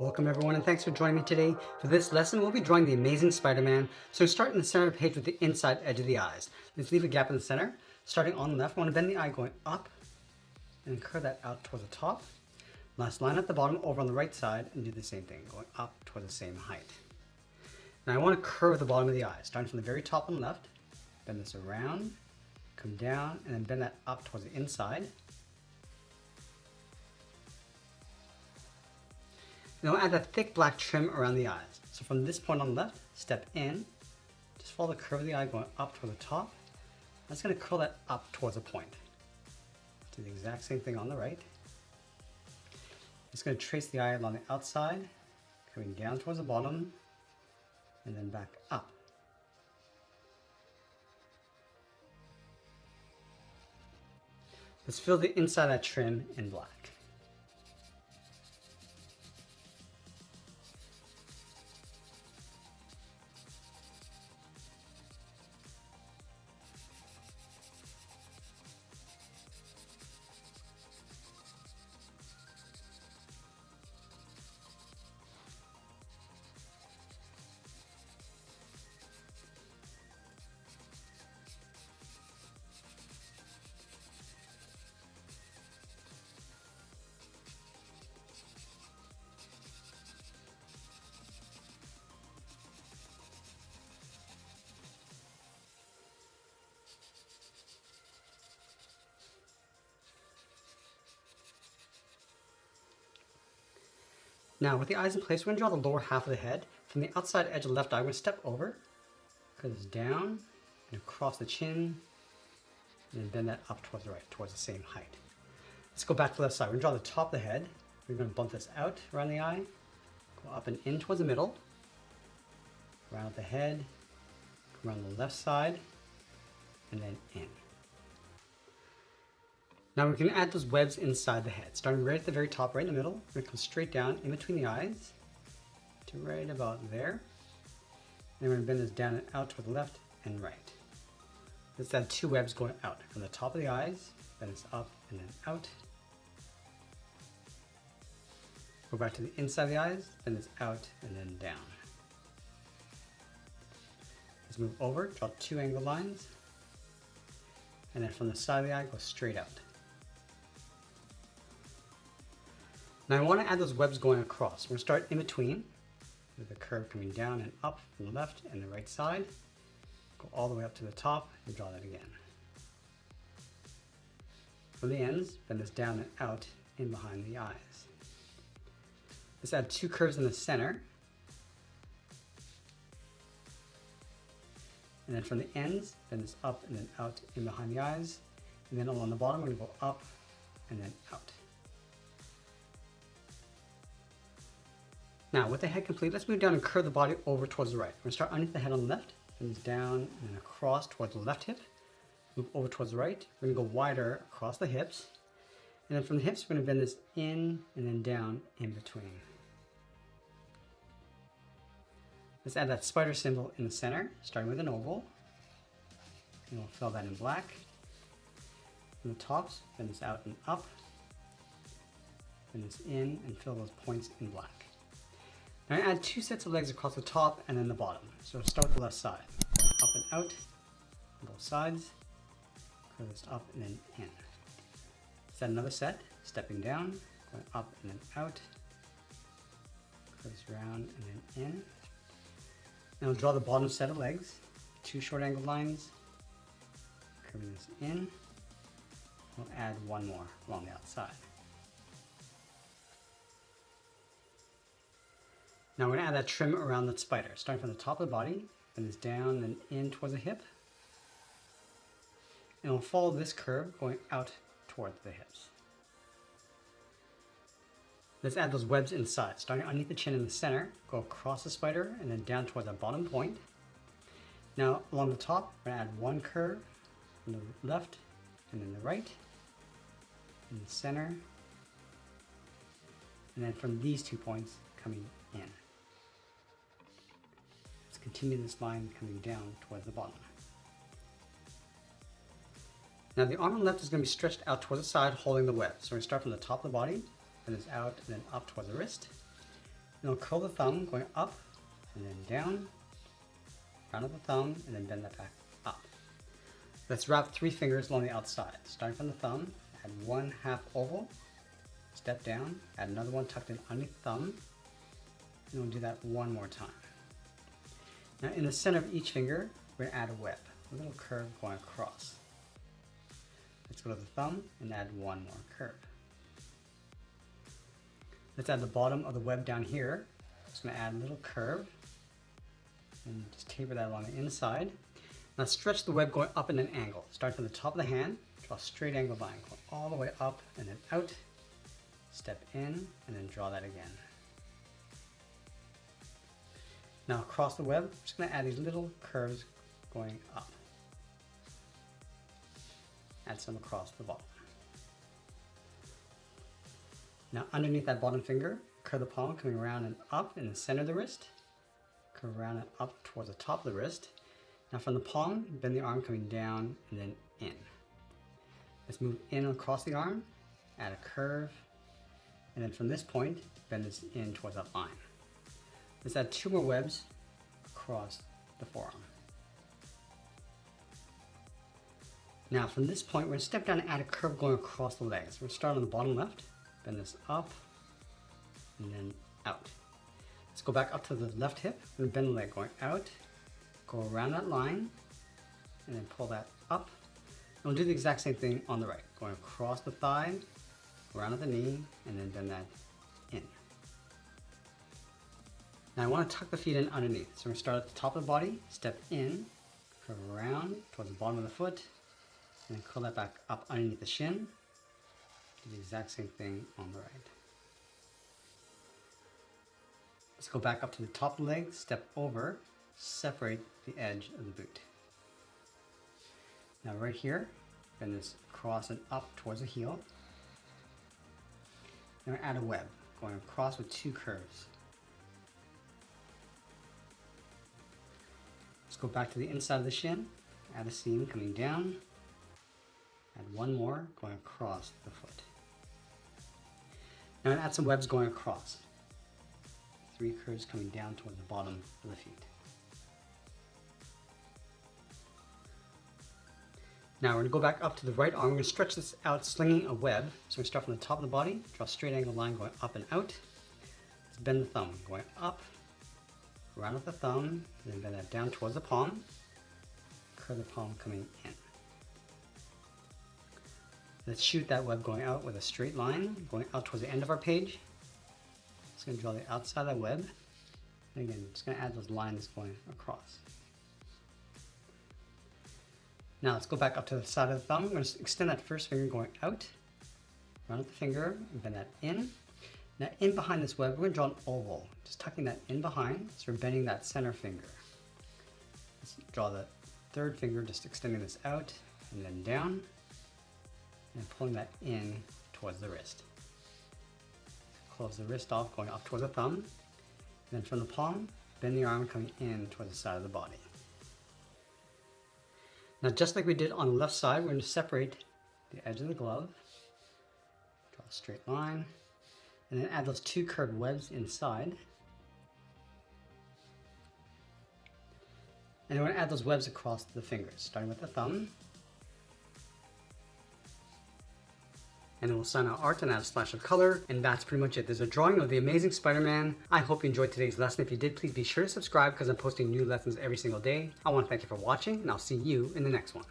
Welcome everyone and thanks for joining me today. For this lesson we'll be drawing the Amazing Spider-Man. So start in the center of the page with the inside edge of the eyes. Let's leave a gap in the center. Starting on the left, I want to bend the eye going up and curve that out towards the top. Last line at the bottom over on the right side and do the same thing, going up towards the same height. Now I want to curve the bottom of the eye, starting from the very top on the left, bend this around, come down, and then bend that up towards the inside. Now add a thick black trim around the eyes. So from this point on the left, step in, just follow the curve of the eye going up toward the top. That's going to curl that up towards a point. Do the exact same thing on the right. Just going to trace the eye along the outside, coming down towards the bottom, and then back up. Let's fill the inside of that trim in black. Now with the eyes in place, we're going to draw the lower half of the head. From the outside edge of the left eye, we're going to step over, curve this down, and across the chin, and then bend that up towards the right, towards the same height. Let's go back to the left side. We're going to draw the top of the head. We're going to bump this out around the eye, go up and in towards the middle, round the head, around the left side, and then in. Now we're going to add those webs inside the head, starting right at the very top, right in the middle. We're going to come straight down in between the eyes to right about there. And we're going to bend this down and out toward the left and right. Let's add two webs going out from the top of the eyes, bend this up and then out. Go back to the inside of the eyes, bend this out and then down. Let's move over, draw two angle lines, and then from the side of the eye, go straight out. Now I want to add those webs going across. We're going to start in between with the curve coming down and up from the left and the right side. Go all the way up to the top and draw that again. From the ends, bend this down and out in behind the eyes. Let's add two curves in the center. And then from the ends, bend this up and then out in behind the eyes. And then along the bottom, we're going to go up and then out. Now with the head complete, let's move down and curve the body over towards the right. We're going to start underneath the head on the left, bend this down and then across towards the left hip. Move over towards the right. We're going to go wider across the hips. And then from the hips, we're going to bend this in and then down in between. Let's add that spider symbol in the center, starting with an oval. And we'll fill that in black. From the tops, bend this out and up. Bend this in and fill those points in black. Now I add two sets of legs across the top and then the bottom. So start with the left side, going up and out on both sides, curve this up and then in. Let's add another set, stepping down, going up and then out, curve this round and then in. Now we'll draw the bottom set of legs, two short angle lines, curving this in. We'll add one more along the outside. Now we're going to add that trim around the spider, starting from the top of the body, bend this down and in towards the hip. And we'll follow this curve going out towards the hips. Let's add those webs inside, starting underneath the chin in the center, go across the spider and then down towards that bottom point. Now along the top, we're going to add one curve from the left and then the right, in the center, and then from these 2 points coming in. Continue this line coming down towards the bottom. Now the arm on the left is going to be stretched out towards the side, holding the web. So we're going to start from the top of the body, and it's out and then up towards the wrist. And we'll curl the thumb going up and then down, round up the thumb, and then bend that back up. Let's wrap 3 fingers along the outside. Starting from the thumb, add 1/2 oval, step down, add another one tucked in underneath the thumb, and we'll do that one more time. Now in the center of each finger, we're gonna add a web, a little curve going across. Let's go to the thumb and add one more curve. Let's add the bottom of the web down here. Just gonna add a little curve and just taper that along the inside. Now stretch the web going up in an angle. Start from the top of the hand, draw a straight angle line, go all the way up and then out, step in, and then draw that again. Now across the web, I'm just gonna add these little curves going up. Add some across the bottom. Now underneath that bottom finger, curve the palm coming around and up in the center of the wrist. Curve around and up towards the top of the wrist. Now from the palm, bend the arm coming down and then in. Let's move in across the arm, add a curve, and then from this point, bend this in towards that line. Let's add 2 more webs across the forearm. Now from this point, we're going to step down and add a curve going across the legs. We're going to start on the bottom left, bend this up, and then out. Let's go back up to the left hip. We're going to bend the leg going out, go around that line, and then pull that up. And we'll do the exact same thing on the right, going across the thigh, around at the knee, and then bend that in. Now I want to tuck the feet in underneath. So we're going to start at the top of the body, step in, curve around towards the bottom of the foot, and then curl that back up underneath the shin. Do the exact same thing on the right. Let's go back up to the top of the leg, step over, separate the edge of the boot. Now right here, bend this across and up towards the heel. Now we're going to add a web, going across with 2 curves. Let's go back to the inside of the shin, add a seam coming down, add 1 more going across the foot. Now I'm going to add some webs going across. 3 curves coming down toward the bottom of the feet. Now we're going to go back up to the right arm. We're going to stretch this out, slinging a web. So we're going to start from the top of the body, draw a straight angle line going up and out. Let's bend the thumb going up, around with the thumb, and then bend that down towards the palm. Curve the palm coming in. Let's shoot that web going out with a straight line, going out towards the end of our page. Just going to draw the outside of that web. And again, just going to add those lines going across. Now let's go back up to the side of the thumb. We're going to extend that first finger going out, round up the finger, and bend that in. Now in behind this web, we're going to draw an oval, just tucking that in behind, so we're bending that center finger. Let's draw the 3rd finger, just extending this out, and then down, and pulling that in towards the wrist. Close the wrist off, going up towards the thumb, and then from the palm, bend the arm coming in towards the side of the body. Now just like we did on the left side, we're going to separate the edge of the glove, draw a straight line, and then add those 2 curved webs inside. And then we're going to add those webs across the fingers, starting with the thumb. And then we'll sign our art and add a splash of color, and that's pretty much it. There's a drawing of the Amazing Spider-Man. I hope you enjoyed today's lesson. If you did, please be sure to subscribe because I'm posting new lessons every single day. I want to thank you for watching, and I'll see you in the next one.